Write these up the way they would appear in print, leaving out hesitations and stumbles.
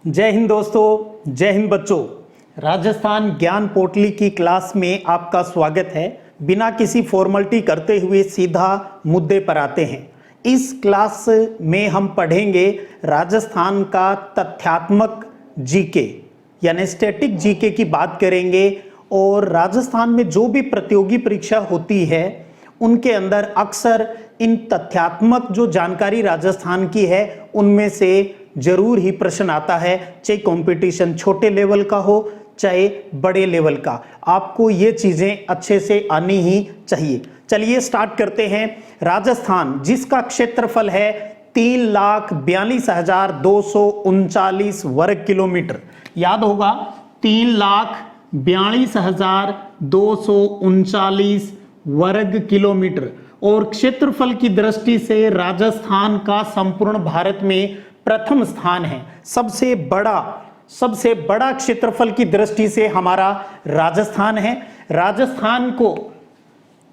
जय हिंद दोस्तों, जय हिंद बच्चों। राजस्थान ज्ञान पोटली की क्लास में आपका स्वागत है। बिना किसी फॉर्मेलिटी करते हुए सीधा मुद्दे पर आते हैं। इस क्लास में हम पढ़ेंगे राजस्थान का तथ्यात्मक जीके यानी स्टैटिक जीके की बात करेंगे। और राजस्थान में जो भी प्रतियोगी परीक्षा होती है उनके अंदर अक्सर इन तथ्यात्मक जो जानकारी राजस्थान की है उनमें से जरूर ही प्रश्न आता है, चाहे कंपटीशन छोटे लेवल का हो चाहे बड़े लेवल का। आपको ये चीजें अच्छे से आनी ही चाहिए। चलिए स्टार्ट करते हैं। राजस्थान जिसका क्षेत्रफल है 3,42,239 वर्ग किलोमीटर, याद होगा 3,42,239 वर्ग किलोमीटर। और क्षेत्रफल की दृष्टि से राजस्थान का संपूर्ण भारत में प्रथम स्थान है। सबसे बड़ा क्षेत्रफल की दृष्टि से हमारा राजस्थान है। राजस्थान को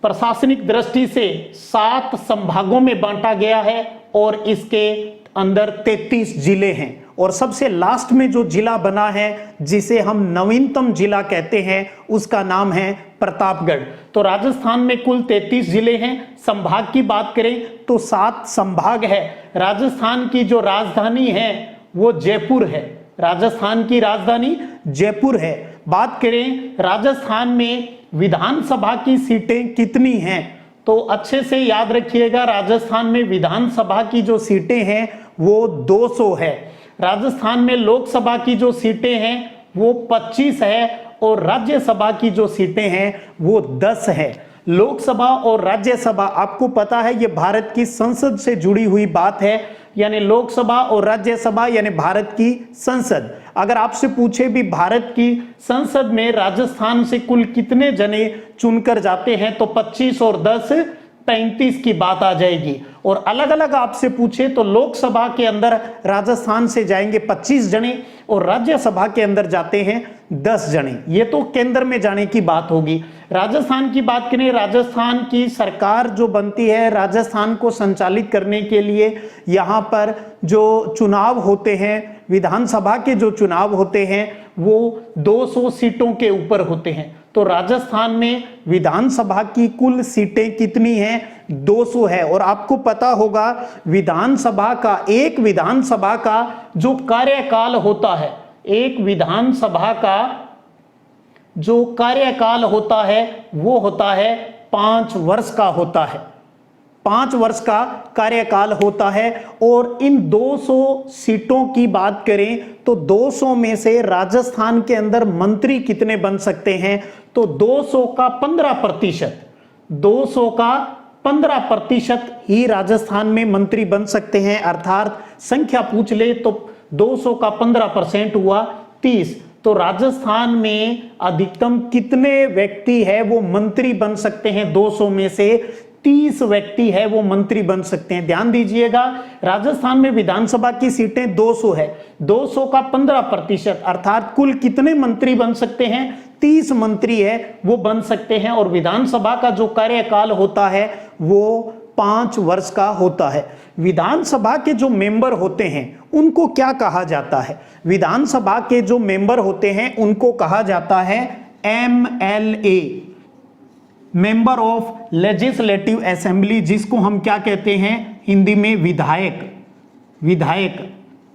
प्रशासनिक दृष्टि से 7 संभागों में बांटा गया है और इसके अंदर 33 जिले हैं। और सबसे लास्ट में जो जिला बना है जिसे हम नवीनतम जिला कहते हैं उसका नाम है प्रतापगढ़। तो राजस्थान में कुल 33 जिले हैं। संभाग की बात करें तो 7 संभाग है। राजस्थान की जो राजधानी है वो जयपुर है। राजस्थान की राजधानी जयपुर है। बात करें राजस्थान में विधानसभा की सीटें कितनी हैं तो अच्छे से याद रखिएगा, राजस्थान में विधानसभा की जो सीटें हैं वो 200 है। राजस्थान में लोकसभा की जो सीटें हैं वो 25 है और राज्यसभा की जो सीटें हैं वो 10 है। लोकसभा और राज्यसभा आपको पता है ये भारत की संसद से जुड़ी हुई बात है, यानी लोकसभा और राज्यसभा यानी भारत की संसद। अगर आपसे पूछे भी भारत की संसद में राजस्थान से कुल कितने जने चुनकर जाते हैं तो 25 और 10 35 की बात आ जाएगी। और अलग अलग आपसे पूछे तो लोकसभा के अंदर राजस्थान से जाएंगे 25 जने और राज्यसभा के अंदर जाते हैं 10 जने। ये तो केंद्र में जाने की बात होगी। राजस्थान की बात करें, राजस्थान की सरकार जो बनती है, राजस्थान को संचालित करने के लिए यहाँ पर जो चुनाव होते हैं, विधानसभा के जो चुनाव होते हैं वो 200 सीटों के ऊपर होते हैं। तो राजस्थान में विधानसभा की कुल सीटें कितनी हैं? 200 है। और आपको पता होगा एक विधानसभा का जो कार्यकाल होता है, एक विधानसभा का जो कार्यकाल होता है वो होता है 5 वर्ष का होता है। 5 वर्ष का कार्यकाल होता है। और इन 200 सीटों की बात करें तो 200 में से राजस्थान के अंदर मंत्री कितने बन सकते हैं तो 200 का 15% ही राजस्थान में मंत्री बन सकते हैं। अर्थात संख्या पूछ ले तो 200 का 15% हुआ 30। तो राजस्थान में अधिकतम कितने व्यक्ति है वो मंत्री बन सकते हैं? 200 में से 30 व्यक्ति है वो मंत्री बन सकते हैं। ध्यान दीजिएगा, राजस्थान में विधानसभा की सीटें 200 है। 200 का 15% अर्थात कुल कितने मंत्री बन सकते हैं? 30 मंत्री है वो बन सकते हैं। और विधानसभा का जो कार्यकाल होता है वो 5 वर्ष का होता है। विधानसभा के जो मेंबर होते हैं उनको क्या कहा जाता है? विधानसभा के जो मेंबर होते हैं उनको कहा जाता है MLA, member of legislative assembly, जिसको हम क्या कहते हैं हिंदी में? विधायक।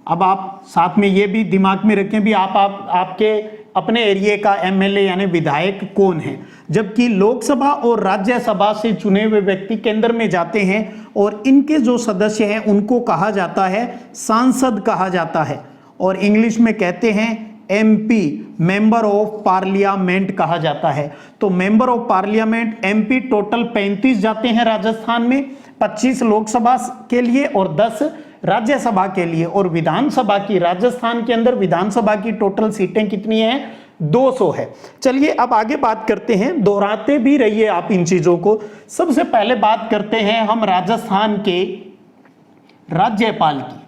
अब आप साथ में ये भी दिमाग में रखें भी आपके अपने एरिया का MLA यानी विधायक कौन है। जबकि लोकसभा और राज्यसभा से चुने हुए व्यक्ति केंद्र में जाते हैं और इनके जो सदस्य हैं उनको कहा जाता है सांसद कहा जाता है। और इंग्लिश में कहते हैं MP, मेंबर ऑफ पार्लियामेंट कहा जाता है। तो member of parliament MP total 35 जाते हैं राजस्थान में, 25 लोकसभा के लिए और 10 राज्यसभा के लिए। और विधानसभा की, राजस्थान के अंदर विधानसभा की टोटल सीटें कितनी हैं? 200 है। चलिए अब आगे बात करते हैं, दोहराते भी रहिए आप इन चीजों को। सबसे पहले बात करते हैं हम राजस्थान के राज्यपाल की।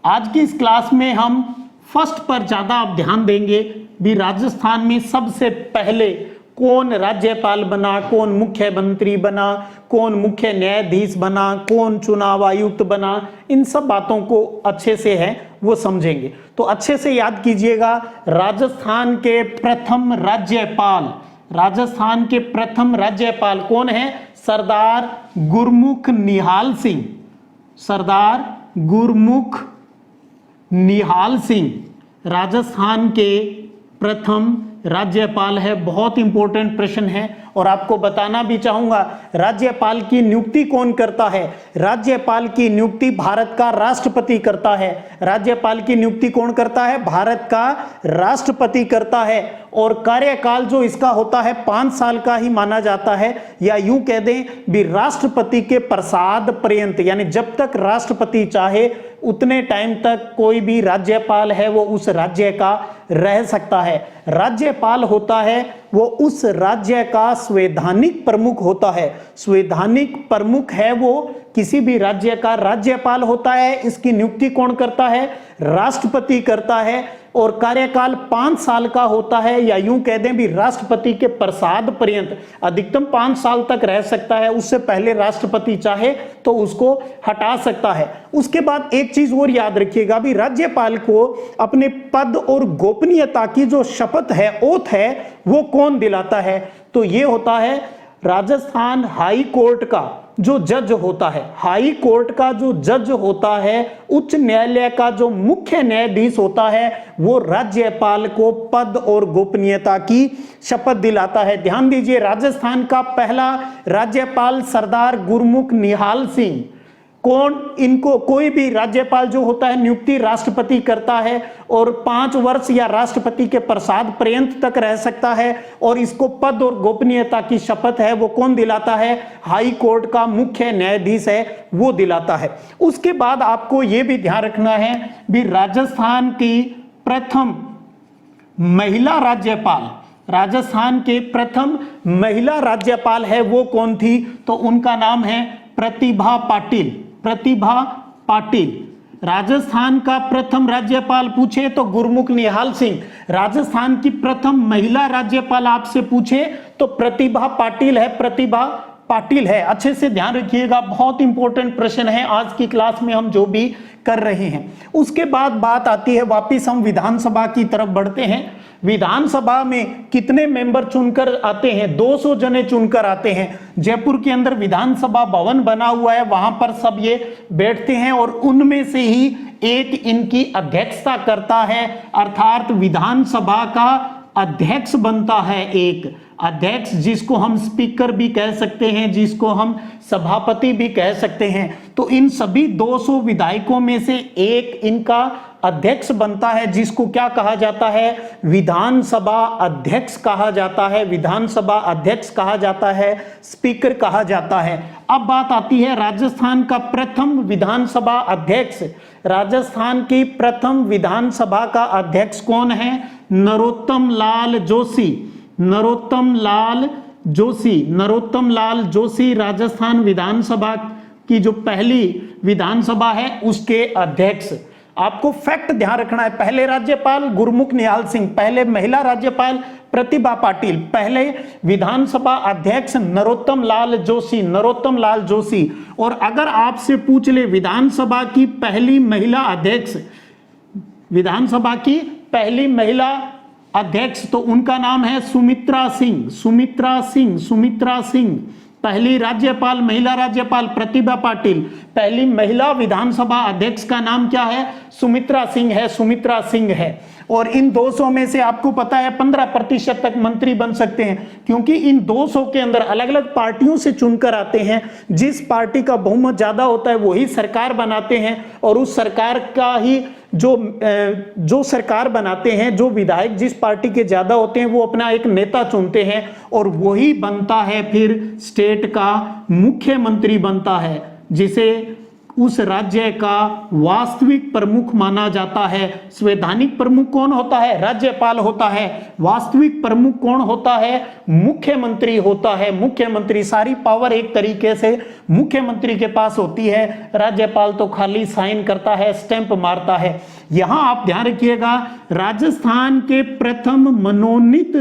आज की इस क्लास में हम फर्स्ट पर ज्यादा आप ध्यान देंगे भी। राजस्थान में सबसे पहले कौन राज्यपाल बना, कौन मुख्यमंत्री बना, कौन मुख्य न्यायाधीश बना, कौन चुनाव आयुक्त बना, इन सब बातों को अच्छे से है वो समझेंगे। तो अच्छे से याद कीजिएगा, राजस्थान के प्रथम राज्यपाल, राजस्थान के प्रथम राज्यपाल कौन है? सरदार गुरमुख निहाल सिंह, सरदार गुरमुख निहाल सिंह राजस्थान के प्रथम राज्यपाल है। बहुत इंपॉर्टेंट प्रश्न है और आपको बताना भी चाहूंगा, राज्यपाल की नियुक्ति कौन करता है? राज्यपाल की नियुक्ति भारत का राष्ट्रपति करता है। राज्यपाल की नियुक्ति कौन करता है? भारत का राष्ट्रपति करता है। और कार्यकाल जो इसका होता है 5 साल का ही माना जाता है, या यूं कह दें भी राष्ट्रपति के प्रसाद पर्यंत, यानी जब तक राष्ट्रपति चाहे उतने टाइम तक कोई भी राज्यपाल है वो उस राज्य का रह सकता है। राज्यपाल होता है वो उस राज्य का संवैधानिक प्रमुख होता है। संवैधानिक प्रमुख है वो किसी भी राज्य का राज्यपाल होता है। इसकी नियुक्ति कौन करता है? राष्ट्रपति करता है। और कार्यकाल 5 साल का होता है, या यूं कह दें भी राष्ट्रपति के प्रसाद पर्यंत अधिकतम 5 साल तक रह सकता है। उससे पहले राष्ट्रपति चाहे तो उसको हटा सकता है। उसके बाद एक चीज और याद रखिएगा भी, राज्यपाल को अपने पद और गोपनीयता की जो शपथ है, ओथ है, वो कौन दिलाता है? तो ये होता है राजस्थान हाई कोर्ट का जो जज होता है। हाई कोर्ट का जो जज होता है, उच्च न्यायालय का जो मुख्य न्यायाधीश होता है, वो राज्यपाल को पद और गोपनीयता की शपथ दिलाता है। ध्यान दीजिए, राजस्थान का पहला राज्यपाल सरदार गुरमुख निहाल सिंह। कौन? इनको कोई भी राज्यपाल जो होता है नियुक्ति राष्ट्रपति करता है और 5 वर्ष या राष्ट्रपति के प्रसाद पर्यंत तक रह सकता है। और इसको पद और गोपनीयता की शपथ है वो कौन दिलाता है? हाई कोर्ट का मुख्य न्यायाधीश है वो दिलाता है। उसके बाद आपको ये भी ध्यान रखना है भी, राजस्थान की प्रथम महिला राज्यपाल, राजस्थान के प्रथम महिला राज्यपाल है वो कौन थी? तो उनका नाम है प्रतिभा पाटिल। प्रतिभा पाटिल। राजस्थान का प्रथम राज्यपाल पूछे तो गुरमुख निहाल सिंह। राजस्थान की प्रथम महिला राज्यपाल आपसे पूछे तो प्रतिभा पाटिल है, प्रतिभा पाटिल है। अच्छे से ध्यान रखिएगा, बहुत इंपॉर्टेंट प्रश्न है आज की क्लास में हम जो भी कर रहे हैं। उसके बाद बात आती है, वापिस हम विधानसभा की तरफ बढ़ते हैं। विधानसभा में कितने मेंबर चुनकर आते हैं? 200 जने चुनकर आते हैं। जयपुर के अंदर विधानसभा भवन बना हुआ है, वहां पर सब ये बैठते हैं और उनमें से ही एक इनकी अध्यक्षता करता है, अर्थात विधानसभा का अध्यक्ष बनता है। एक अध्यक्ष जिसको हम स्पीकर भी कह सकते हैं, जिसको हम सभापति भी कह सकते हैं। तो इन सभी 200 विधायकों में से एक इनका अध्यक्ष बनता है, जिसको क्या कहा जाता है? विधानसभा अध्यक्ष कहा जाता है। विधानसभा अध्यक्ष कहा जाता है, स्पीकर कहा जाता है। अब बात आती है राजस्थान का प्रथम विधानसभा अध्यक्ष। राजस्थान की प्रथम विधानसभा का अध्यक्ष कौन है? नरोत्तम लाल जोशी। नरोत्तम लाल जोशी। नरोत्तम लाल जोशी राजस्थान विधानसभा की जो पहली विधानसभा है उसके अध्यक्ष। आपको फैक्ट ध्यान रखना है, पहले राज्यपाल गुरमुख निहाल सिंह, पहले महिला राज्यपाल प्रतिभा पाटिल, पहले विधानसभा अध्यक्ष नरोत्तम लाल जोशी। नरोत्तम लाल जोशी। और अगर आपसे पूछ ले विधानसभा की पहली महिला अध्यक्ष, विधानसभा की पहली महिला अध्यक्ष, तो उनका नाम है सुमित्रा सिंह। सुमित्रा सिंह। सुमित्रा सिंह। पहली राज्यपाल, महिला राज्यपाल प्रतिभा पाटिल, पहली महिला विधानसभा अध्यक्ष का नाम क्या है? सुमित्रा सिंह है। सुमित्रा सिंह है। और इन 200 में से आपको पता है 15% तक मंत्री बन सकते हैं, क्योंकि इन 200 के अंदर अलग अलग पार्टियों से चुनकर आते हैं। जिस पार्टी का बहुमत ज्यादा होता है वही सरकार बनाते हैं, और उस सरकार का ही जो सरकार बनाते हैं, जो विधायक जिस पार्टी के ज्यादा होते हैं वो अपना एक नेता चुनते हैं, और वही बनता है फिर स्टेट का मुख्यमंत्री बनता है, जिसे उस राज्य का वास्तविक प्रमुख माना जाता है। संवैधानिक प्रमुख कौन होता है? राज्यपाल होता है। वास्तविक प्रमुख कौन होता है? मुख्यमंत्री होता है। मुख्यमंत्री, सारी पावर एक तरीके से मुख्यमंत्री के पास होती है। राज्यपाल तो खाली साइन करता है, स्टैंप मारता है। यहां आप ध्यान रखिएगा, राजस्थान के प्रथम मनोनीत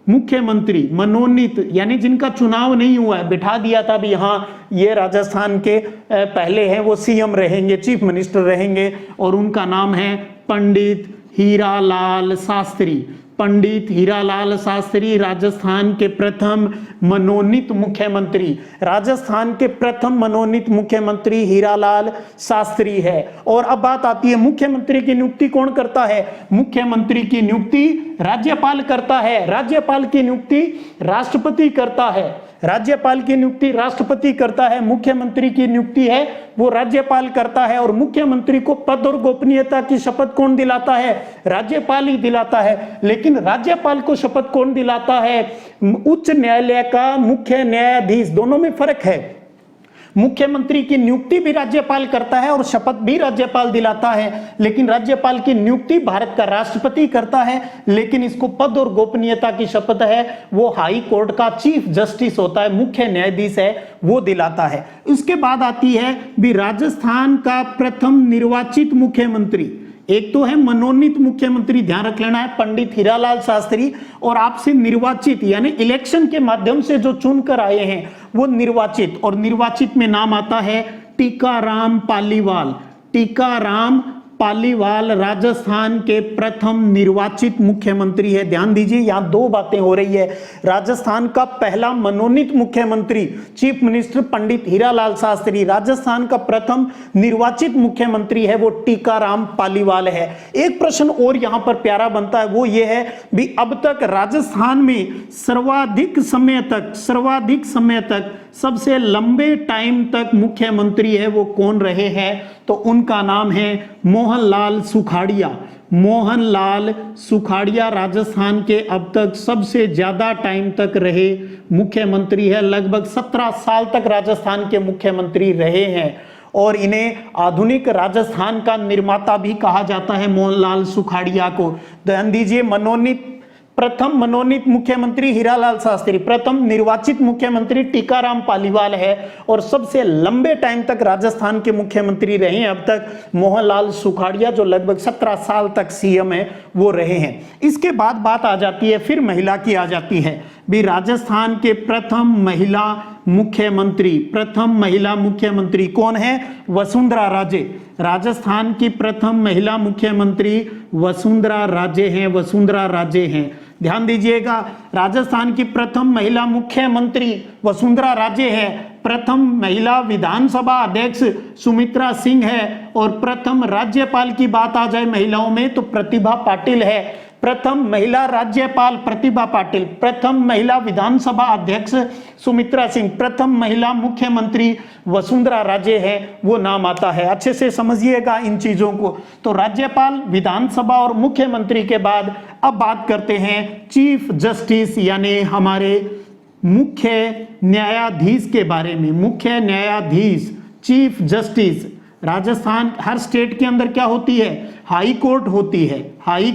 मुख्यमंत्री मनोनीत यानी जिनका चुनाव नहीं हुआ है, बिठा दिया था भी हाँ ये राजस्थान के पहले हैं, वो सीएम रहेंगे, चीफ मिनिस्टर रहेंगे, और उनका नाम है पंडित हीरालाल शास्त्री। पंडित हीरालाल शास्त्री राजस्थान के प्रथम मनोनीत मुख्यमंत्री, राजस्थान के प्रथम मनोनीत मुख्यमंत्री हीरालाल शास्त्री है। और अब बात आती है मुख्यमंत्री की नियुक्ति कौन करता है? मुख्यमंत्री की नियुक्ति राज्यपाल करता है, राज्यपाल की नियुक्ति राष्ट्रपति करता है, राज्यपाल की नियुक्ति राष्ट्रपति करता है, मुख्यमंत्री की नियुक्ति है वो राज्यपाल करता है। और मुख्यमंत्री को पद और गोपनीयता की शपथ कौन दिलाता है? राज्यपाल ही दिलाता है। लेकिन राज्यपाल को शपथ कौन दिलाता है? उच्च न्यायालय का मुख्य न्यायाधीश। दोनों में फर्क है। मुख्यमंत्री की नियुक्ति भी राज्यपाल करता है और शपथ भी राज्यपाल दिलाता है, लेकिन राज्यपाल की नियुक्ति भारत का राष्ट्रपति करता है, लेकिन इसको पद और गोपनीयता की शपथ है वो हाई कोर्ट का चीफ जस्टिस होता है, मुख्य न्यायाधीश है, वो दिलाता है। उसके बाद आती है भी राजस्थान का प्रथम निर्वाचित मुख्यमंत्री। एक तो है मनोनीत मुख्यमंत्री, ध्यान रख लेना है, पंडित हीरालाल शास्त्री, और आपसे निर्वाचित यानी इलेक्शन के माध्यम से जो चुनकर आए हैं वो निर्वाचित। और निर्वाचित में नाम आता है टीकाराम पालीवाल। टीकाराम पालीवाल राजस्थान के प्रथम निर्वाचित मुख्यमंत्री है। ध्यान दीजिए यहां दो बातें हो रही है। राजस्थान का पहला मनोनीत मुख्यमंत्री चीफ मिनिस्टर पंडित हीरालाल शास्त्री, राजस्थान का प्रथम निर्वाचित मुख्यमंत्री है वो टीकाराम पालीवाल है। एक प्रश्न और यहां पर प्यारा बनता है, वो ये है भी अब तक राजस्थान में सर्वाधिक समय तक सबसे लंबे टाइम तक मुख्यमंत्री है वो कौन रहे हैं? तो उनका नाम है मोहनलाल सुखाड़िया। मोहनलाल सुखाड़िया राजस्थान के अब तक सबसे ज्यादा टाइम तक रहे मुख्यमंत्री है, लगभग 17 साल तक राजस्थान के मुख्यमंत्री रहे हैं। और इन्हें आधुनिक राजस्थान का निर्माता भी कहा जाता है मोहनलाल सुखाड़िया को। ध्यान दीजिए, प्रथम मनोनीत मुख्यमंत्री हीरालाल शास्त्री, प्रथम निर्वाचित मुख्यमंत्री टीकाराम पालीवाल है, और सबसे लंबे टाइम तक राजस्थान के मुख्यमंत्री रहे हैं अब तक मोहनलाल सुखाड़िया, जो लगभग 17 साल तक सीएम है वो रहे हैं। इसके बाद बात आ जाती है फिर महिला की आ जाती है भी राजस्थान के प्रथम महिला मुख्यमंत्री कौन है? वसुंधरा राजे। राजस्थान की प्रथम महिला मुख्यमंत्री वसुंधरा राजे हैं। ध्यान दीजिएगा, राजस्थान की प्रथम महिला मुख्यमंत्री वसुंधरा राजे है, प्रथम महिला विधानसभा अध्यक्ष सुमित्रा सिंह है, और प्रथम राज्यपाल की बात आ जाए महिलाओं में तो प्रतिभा पाटिल है। प्रथम महिला राज्यपाल प्रतिभा पाटिल, प्रथम महिला विधानसभा अध्यक्ष सुमित्रा सिंह, प्रथम महिला मुख्यमंत्री वसुंधरा राजे है, वो नाम आता है। अच्छे से समझिएगा इन चीजों को। तो राज्यपाल, विधानसभा और मुख्यमंत्री के बाद अब बात करते हैं चीफ जस्टिस यानी हमारे मुख्य न्यायाधीश के बारे में। मुख्य न्यायाधीश, चीफ जस्टिस। राजस्थान हर स्टेट के अंदर क्या होती है? हाई कोर्ट होती है। हाई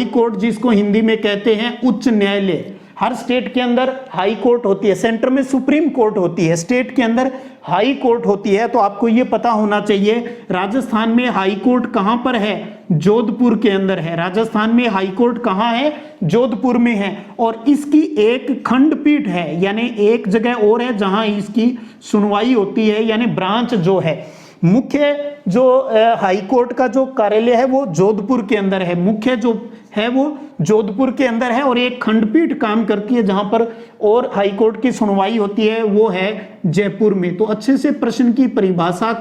कोर्ट जिसको हिंदी में कहते हैं उच्च न्यायालय। हर स्टेट के अंदर हाई कोर्ट होती है। सेंटर में सुप्रीम कोर्ट होती है, स्टेट के अंदर हाई कोर्ट होती है। तो आपको ये पता होना चाहिए राजस्थान में हाई कोर्ट कहां पर है? जोधपुर के अंदर है। राजस्थान में हाई कोर्ट कहां है? जोधपुर में है। और इसकी एक खंडपीठ है, यानी एक जगह और है जहां इसकी सुनवाई होती है, यानी ब्रांच जो है। मुख्य जो हाई कोर्ट का जो कार्यालय है वो जोधपुर के अंदर है, मुख्य जो है वो जोधपुर के अंदर है, और एक खंडपीठ काम करती है जहां पर और हाई कोर्ट की सुनवाई होती है वो है जयपुर में। तो अच्छे से प्रश्न की भाषा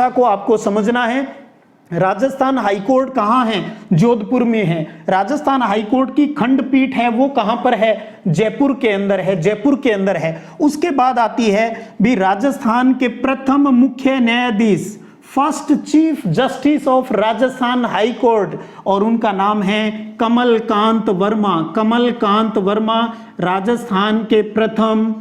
को आपको समझना है। राजस्थान हाई कोर्ट कहाँ है? जोधपुर में है। राजस्थान हाई कोर्ट की खंडपीठ है वो कहां पर है? जयपुर के अंदर है। उसके बाद आती है भी राजस्थान के प्रथम मुख्य न्यायाधीश, first chief justice of Rajasthan high court, और उनका नाम है कमलकांत वर्मा। राजस्थान के प्रथम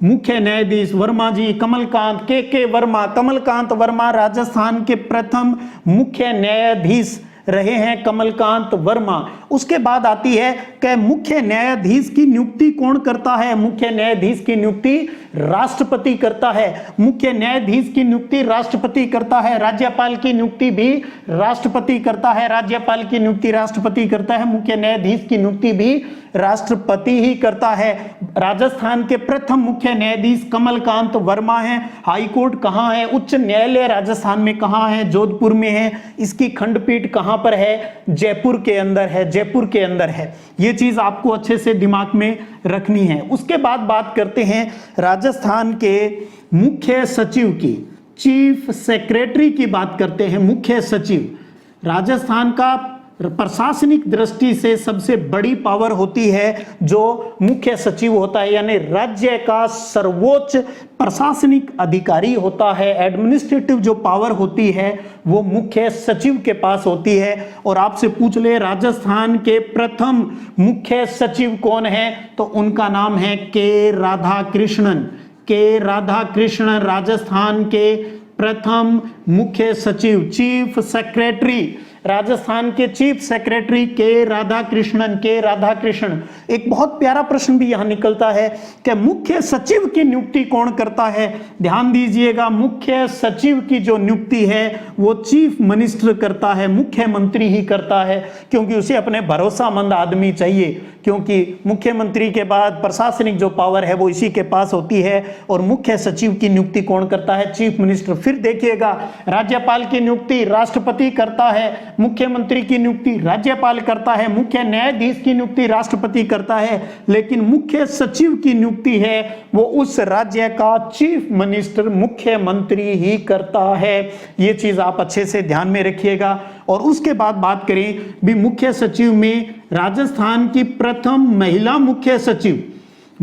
मुख्य न्यायाधीश वर्मा जी, कमलकांत वर्मा राजस्थान के प्रथम मुख्य न्यायाधीश रहे हैं कमलकांत वर्मा। उसके बाद आती है कि मुख्य न्यायाधीश की नियुक्ति कौन करता है? मुख्य न्यायाधीश की नियुक्ति राष्ट्रपति करता है। मुख्य न्यायाधीश की नियुक्ति राष्ट्रपति करता है। राज्यपाल की नियुक्ति भी राष्ट्रपति करता है। राज्यपाल की नियुक्ति राष्ट्रपति करता है। मुख्य न्यायाधीश की नियुक्ति भी राष्ट्रपति ही करता है। राजस्थान के प्रथम मुख्य न्यायाधीश कमलकांत वर्मा हैं। हाई कोर्ट कहाँ है? उच्च न्यायालय राजस्थान में कहाँ है? जोधपुर में है। इसकी खंडपीठ कहाँ पर है? जयपुर के अंदर है। जयपुर के अंदर है। ये चीज आपको अच्छे से दिमाग में रखनी है। उसके बाद बात करते हैं राजस्थान के मुख्य सचिव की, चीफ सेक्रेटरी की बात करते हैं। मुख्य सचिव राजस्थान का प्रशासनिक दृष्टि से सबसे बड़ी पावर होती है जो मुख्य सचिव होता है, यानी राज्य का सर्वोच्च प्रशासनिक अधिकारी होता है। एडमिनिस्ट्रेटिव जो पावर होती है वो मुख्य सचिव के पास होती है। और आपसे पूछ ले राजस्थान के प्रथम मुख्य सचिव कौन है, तो उनका नाम है के राधाकृष्णन। के राधाकृष्णन राजस्थान के प्रथम मुख्य सचिव, चीफ सेक्रेटरी, राजस्थान के चीफ सेक्रेटरी के राधाकृष्णन। के राधाकृष्णन। एक बहुत प्यारा प्रश्न भी यहां निकलता है कि मुख्य सचिव की नियुक्ति कौन करता है? ध्यान दीजिएगा, मुख्य सचिव की जो नियुक्ति है वो चीफ मिनिस्टर करता है, मुख्यमंत्री ही करता है, क्योंकि उसे अपने भरोसामंद आदमी चाहिए, क्योंकि मुख्यमंत्री के बाद प्रशासनिक जो पावर है वो इसी के पास होती है। और मुख्य सचिव की नियुक्ति कौन करता है? Chief minister. फिर देखिएगा, राज्यपाल की नियुक्ति राष्ट्रपति करता है, मुख्यमंत्री की नियुक्ति राज्यपाल करता है, मुख्य न्यायाधीश की नियुक्ति राष्ट्रपति करता है, लेकिन मुख्य सचिव की नियुक्ति है वो उस राज्य का चीफ मिनिस्टर, मुख्यमंत्री ही करता है। ये चीज आप अच्छे से ध्यान में रखिएगा। और उसके बाद बात करें भी मुख्य सचिव में, राजस्थान की प्रथम महिला मुख्य सचिव,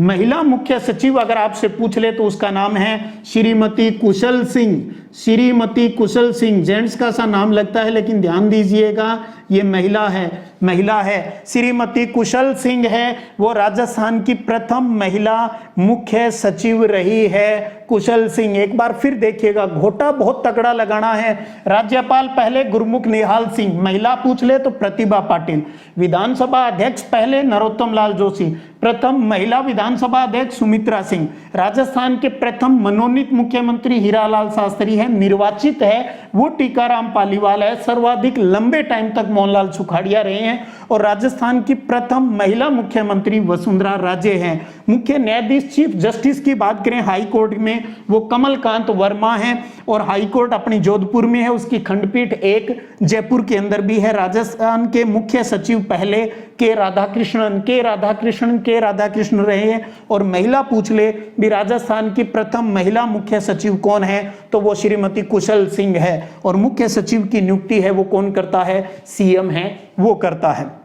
महिला मुख्य सचिव अगर आपसे पूछ ले तो उसका नाम है श्रीमती कुशल सिंह। श्रीमती कुशल सिंह, जेंट्स का सा नाम लगता है लेकिन ध्यान दीजिएगा ये महिला है, महिला है। श्रीमती कुशल सिंह है वो राजस्थान की प्रथम महिला मुख्य सचिव रही है, कुशल सिंह। एक बार फिर देखिएगा, घोटा बहुत तगड़ा लगाना है। राज्यपाल पहले गुरमुख निहाल सिंह, महिला पूछ ले तो प्रतिभा पाटिल। विधानसभा अध्यक्ष पहले नरोत्तम लाल जोशी, प्रथम महिला विधानसभा अध्यक्ष सुमित्रा सिंह। राजस्थान के प्रथम मनोनीत मुख्यमंत्री हीरालाल शास्त्री है। निर्वाचित है वो टीकाराम पालीवाल है। सर्वाधिक लंबे टाइम तक मोहनलाल सुखाड़िया रहे हैं। और राजस्थान की प्रथम महिला मुख्यमंत्री वसुंधरा राजे हैं। मुख्य न्यायाधीश चीफ जस्टिस की बात करें हाई कोर्ट में, वो कमलकांत वर्मा हैं। और हाई कोर्ट अपनी जोधपुर में है, उसकी खंडपीठ एक जयपुर के अंदर भी है। राजस्थान के मुख्य सचिव पहले के राधाकृष्णन, के राधाकृष्णन, के राधाकृष्णन रहे हैं। और महिला पूछ ले भी राजस्थान की प्रथम महिला मुख्य सचिव कौन है, तो वो श्रीमती कुशल सिंह है। और मुख्य सचिव की नियुक्ति है वो कौन करता है? सीएम है वो करता है।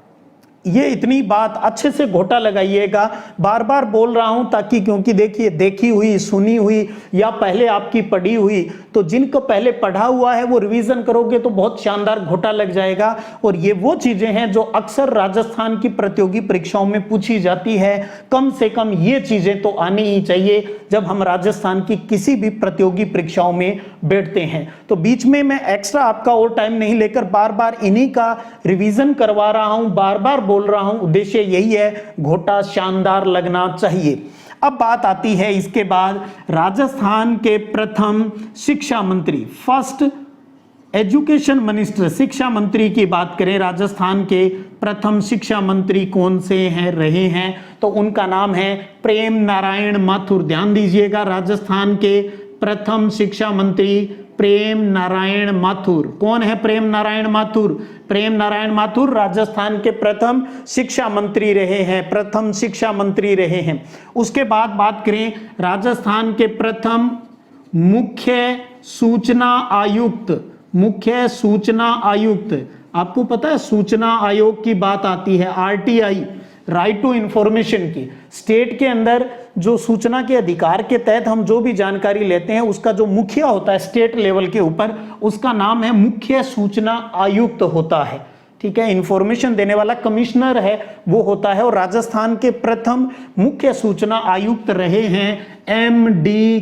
ये इतनी बात अच्छे से घोटा लगाइएगा, बार बार बोल रहा हूं ताकि, क्योंकि देखिए देखी हुई, सुनी हुई या पहले आपकी पढ़ी हुई, तो जिनको पहले पढ़ा हुआ है वो रिवीजन करोगे तो बहुत शानदार घोटा लग जाएगा। और ये वो चीजें हैं जो अक्सर राजस्थान की प्रतियोगी परीक्षाओं में पूछी जाती है। कम से कम ये चीजें तो आनी ही चाहिए जब हम राजस्थान की किसी भी प्रतियोगी परीक्षाओं में बैठते हैं। तो बीच में मैं एक्स्ट्रा आपका और टाइम नहीं लेकर बार बार इन्हीं का रिवीजन करवा रहा हूं, बार बार बोल रहा हूं। उद्देश्य यही है, घोटा शानदार लगना चाहिए। अब बात आती है इसके बाद राजस्थान के प्रथम शिक्षा मंत्री, फर्स्ट एजुकेशन मिनिस्टर, शिक्षा मंत्री की बात करें, राजस्थान के प्रथम शिक्षा मंत्री कौन से हैं रहे हैं, तो उनका नाम है प्रेम नारायण माथुर। ध्यान दीजिएगा, राजस्थान के प्रथम शिक्षा मंत्री प्रेम नारायण माथुर। कौन है प्रेम नारायण माथुर? प्रेम नारायण माथुर राजस्थान के प्रथम शिक्षा मंत्री रहे हैं, प्रथम शिक्षा मंत्री रहे हैं। उसके बाद बात करें राजस्थान के प्रथम मुख्य सूचना आयुक्त, मुख्य सूचना आयुक्त। आपको पता है सूचना आयोग की बात आती है, आरटीआई, राइट टू इंफॉर्मेशन की। स्टेट के अंदर जो सूचना के अधिकार के तहत हम जो भी जानकारी लेते हैं उसका जो मुखिया होता है स्टेट लेवल के ऊपर, उसका नाम है मुख्य सूचना आयुक्त होता है। ठीक है, इंफॉर्मेशन देने वाला कमिश्नर है वो होता है। और राजस्थान के प्रथम मुख्य सूचना आयुक्त रहे हैं एमडी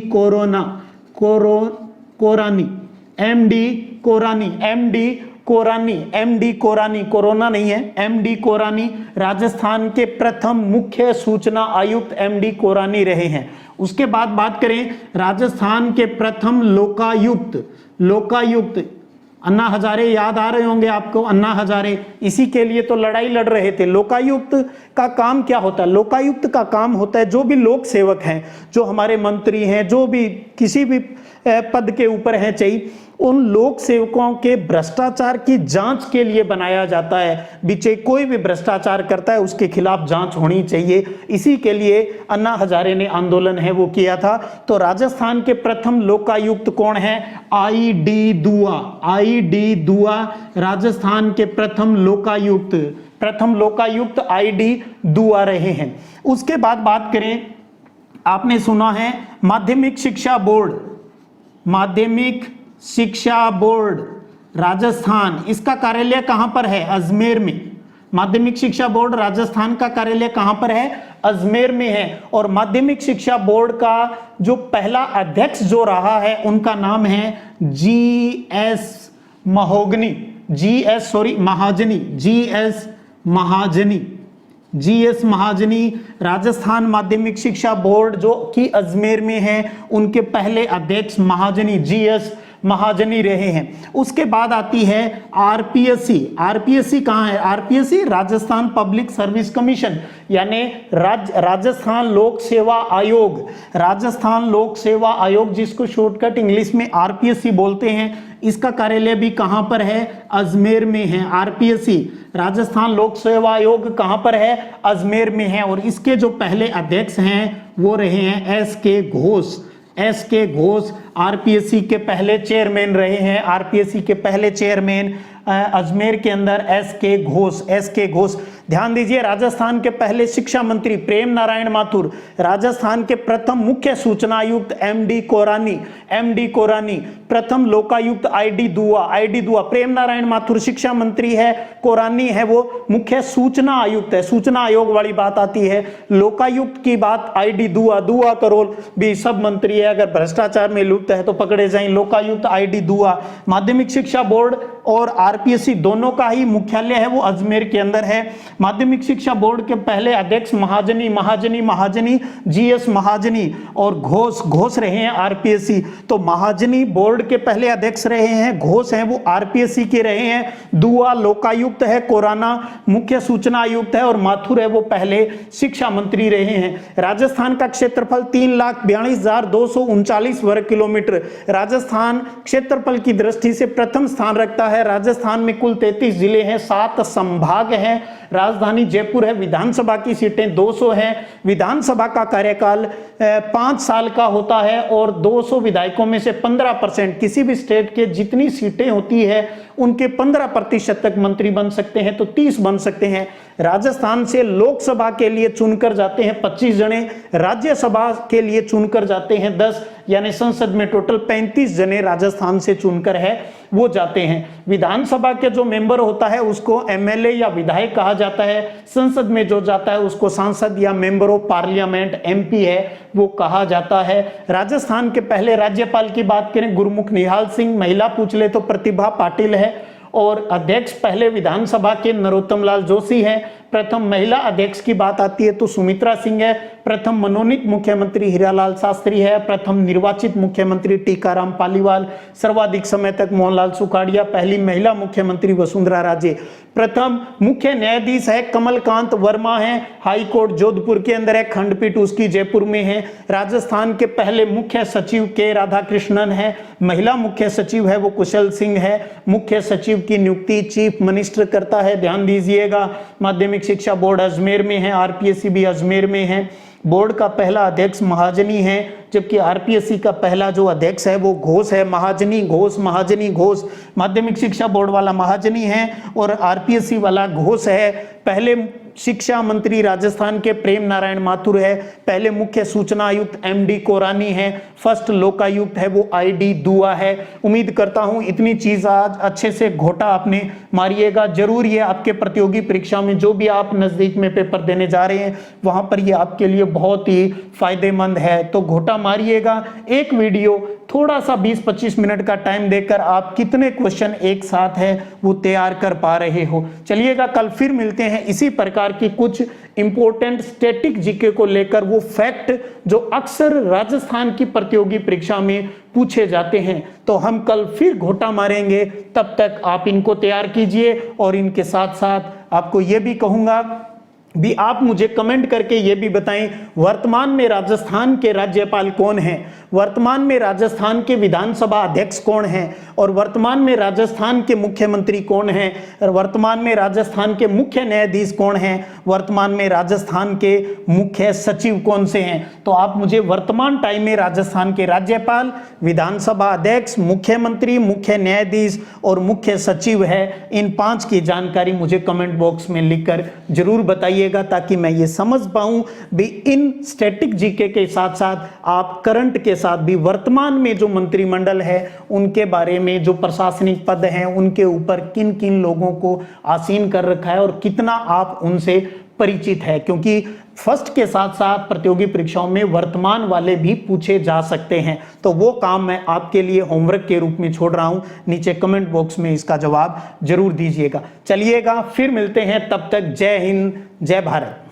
कोरानी, एमडी कोरानी, एमडी कोरानी, कोरोना नहीं है, एमडी कोरानी राजस्थान के प्रथम मुख्य सूचना आयुक्त एमडी कोरानी रहे हैं। उसके बाद बात करें राजस्थान के प्रथम लोकायुक्त, लोकायुक्त अन्ना हजारे याद आ रहे होंगे आपको, अन्ना हजारे इसी के लिए तो लड़ाई लड़ रहे थे। लोकायुक्त का काम क्या होता है? लोकायुक्त का काम होता है जो भी लोक सेवक हैं, जो हमारे मंत्री हैं, जो भी किसी भी पद के ऊपर हैं, चाहिए उन लोक सेवकों के भ्रष्टाचार की जांच के लिए बनाया जाता है। बीचे कोई भी भ्रष्टाचार करता है उसके खिलाफ जांच होनी चाहिए, इसी के लिए अन्ना हजारे ने आंदोलन है वो किया था। तो राजस्थान के प्रथम लोकायुक्त कौन है? आई डी दुआ, आई डी दुआ राजस्थान के प्रथम लोकायुक्त, प्रथम लोकायुक्त आई डी दुआ रहे हैं। उसके बाद बात करें, आपने सुना है माध्यमिक शिक्षा बोर्ड, माध्यमिक शिक्षा बोर्ड राजस्थान, इसका कार्यालय कहां पर है? अजमेर में। माध्यमिक शिक्षा बोर्ड राजस्थान का कार्यालय कहां पर है? अजमेर में है। और माध्यमिक शिक्षा बोर्ड का जो पहला अध्यक्ष जो रहा है उनका नाम है जीएस महोगनी, जीएस सॉरी महाजनी, जीएस महाजनी, जीएस महाजनी राजस्थान माध्यमिक शिक्षा बोर्ड जो कि अजमेर में है उनके पहले अध्यक्ष महाजनी जीएस महाजनी रहे हैं। उसके बाद आती है आरपीएससी, आरपीएससी कहां है? RPSC Rajasthan public service commission, यानी राजस्थान लोक सेवा आयोग, राजस्थान लोक सेवा आयोग जिसको शॉर्टकट इंग्लिश में आरपीएससी बोलते हैं, इसका कार्यालय भी कहां पर है? अजमेर में है। आरपीएससी राजस्थान लोक सेवा आयोग कहां पर है? अजमेर में है। और इसके जो पहले अध्यक्ष हैं वो रहे हैं एस के घोष, एस के घोष आरपीएससी के पहले चेयरमैन रहे हैं। आरपीएससी के पहले चेयरमैन अजमेर के अंदर एस के घोष, एस के घोष। ध्यान दीजिए, राजस्थान के पहले शिक्षा मंत्री प्रेम नारायण माथुर, राजस्थान के प्रथम मुख्य सूचना आयुक्त एमडी कोरानी, एमडी कोरानी, प्रथम लोकायुक्त आईडी दुआ, आईडी दुआ। प्रेम नारायण माथुर शिक्षा मंत्री है, कोरानी है वो मुख्य सूचना आयुक्त है, सूचना आयोग वाली बात आती है। लोकायुक्त की बात आईडी दुआ, दुआ करोल भी सब मंत्री है, अगर भ्रष्टाचार में लिप्त है तो पकड़े जाएं। लोकायुक्त आईडी दुआ। माध्यमिक शिक्षा बोर्ड और आरपीएससी दोनों का ही मुख्यालय है वो अजमेर के अंदर है। माध्यमिक शिक्षा बोर्ड के पहले अध्यक्ष महाजनी, महाजनी, महाजनी जीएस महाजनी, और घोष, घोष रहे हैं आरपीएससी। तो महाजनी बोर्ड के पहले अध्यक्ष रहे हैं, घोष हैं वो आरपीएससी के रहे हैं, दुआ लोकायुक्त है, कोराना मुख्य सूचना आयुक्त है, और माथुर है वो पहले शिक्षा मंत्री रहे हैं। राजस्थान का क्षेत्रफल 3,42,239 वर्ग किलोमीटर, राजस्थान क्षेत्रफल की दृष्टि से प्रथम स्थान रखता है। राजस्थान में कुल 33 जिले हैं, 7 संभाग हैं, राजधानी जयपुर है, विधानसभा की सीटें 200 हैं, विधानसभा का कार्यकाल 5 साल का होता है, और 200 विधायकों में से 15%, किसी भी स्टेट के जितनी सीटें होती है उनके 15% तक मंत्री बन सकते हैं, तो 30 बन सकते हैं। राजस्थान से लोकसभा के लिए चुनकर जाते हैं 25 जने, राज्यसभा के लिए चुनकर जाते हैं 10, यानी संसद में टोटल 35 जने राजस्थान से चुनकर है वो जाते हैं। विधानसभा के जो मेंबर होता है उसको एमएलए या विधायक कहा जाता है, संसद में जो जाता है उसको सांसद या मेंबर ऑफ पार्लियामेंट एमपी है वो कहा जाता है। राजस्थान के पहले राज्यपाल की बात करें गुरमुख निहाल सिंह, महिला पूछ ले तो प्रतिभा पाटिल है, और अध्यक्ष पहले विधानसभा के नरोत्तम लाल जोशी है। प्रथम महिला अध्यक्ष की बात आती है तो सुमित्रा सिंह है। प्रथम मनोनीत मुख्यमंत्री हीरालाल शास्त्री है। प्रथम निर्वाचित मुख्यमंत्री टीकाराम पालीवाल। सर्वाधिक समय तक मोहनलाल सुखाड़िया। पहली महिला मुख्यमंत्री वसुंधरा राजे। प्रथम मुख्य न्यायाधीश है कमलकांत वर्मा है, हाई कोर्ट जोधपुर के अंदर है, खंडपीठ उसकी जयपुर में है। राजस्थान के पहले मुख्य सचिव के राधाकृष्णन है। महिला मुख्य सचिव है वो कुशल सिंह है। मुख्य सचिव की नियुक्ति चीफ मिनिस्टर करता है। ध्यान दीजिएगा, माध्यमिक शिक्षा बोर्ड अजमेर में है, आरपीएससी भी अजमेर में है। बोर्ड का पहला अध्यक्ष महाजनी है, जबकि आरपीएससी का पहला जो अध्यक्ष है वो घोष है। महाजनी घोष, महाजनी घोष। माध्यमिक शिक्षा बोर्ड वाला महाजनी है और आरपीएससी वाला घोष है। पहले शिक्षा मंत्री राजस्थान के प्रेम नारायण माथुर है। पहले मुख्य सूचना आयुक्त एमडी कोरानी है। फर्स्ट लोकायुक्त है वो आईडी दुआ है। उम्मीद करता हूं इतनी चीज आज अच्छे से घोटा आपने मारिएगा। जरूर ये आपके प्रतियोगी परीक्षा में जो भी आप नजदीक में पेपर देने जा रहे हैं वहां पर ये आपके लिए बहुत ही फायदेमंद है, तो घोटा मारिएगा। एक वीडियो थोड़ा सा 20-25 मिनट का टाइम देकर आप कितने क्वेश्चन एक साथ है वो तैयार कर पा रहे हो। चलिएगा, कल फिर मिलते हैं इसी प्रकार की कुछ इंपॉर्टेंट स्टैटिक जीके को लेकर, वो फैक्ट जो अक्सर राजस्थान की प्रतियोगी परीक्षा में पूछे जाते हैं। तो हम कल फिर घोटा मारेंगे, तब तक आप इनको तैयार कीजिए। और इनके साथ साथ आपको ये भी कहूंगा भी, आप मुझे कमेंट करके ये भी बताएं वर्तमान में राजस्थान के राज्यपाल कौन हैं, वर्तमान में राजस्थान के विधानसभा अध्यक्ष कौन हैं, और वर्तमान में राजस्थान के मुख्यमंत्री कौन हैं, और वर्तमान में राजस्थान के मुख्य न्यायाधीश कौन हैं, वर्तमान में राजस्थान के मुख्य सचिव कौन से हैं। तो आप मुझे वर्तमान टाइम में राजस्थान के राज्यपाल, विधानसभा अध्यक्ष, मुख्यमंत्री, मुख्य न्यायाधीश और मुख्य सचिव है, इन 5 की जानकारी मुझे कमेंट बॉक्स में लिखकर जरूर बताइएगा, ताकि मैं ये समझ पाऊं भी इन स्टैटिक जीके के साथ साथ आप करंट के साथ भी वर्तमान में जो मंत्रिमंडल है उनके बारे में, जो प्रशासनिक पद हैं उनके ऊपर किन किन लोगों को आसीन कर रखा है और कितना आप उनसे परिचित है। क्योंकि फर्स्ट के साथ साथ प्रतियोगी परीक्षाओं में वर्तमान वाले भी पूछे जा सकते हैं। तो वो काम मैं आपके लिए होमवर्क के रूप में छोड़ रहा हूं, नीचे कमेंट बॉक्स में इसका जवाब जरूर दीजिएगा। चलिएगा, फिर मिलते हैं, तब तक जय हिंद, जय भारत।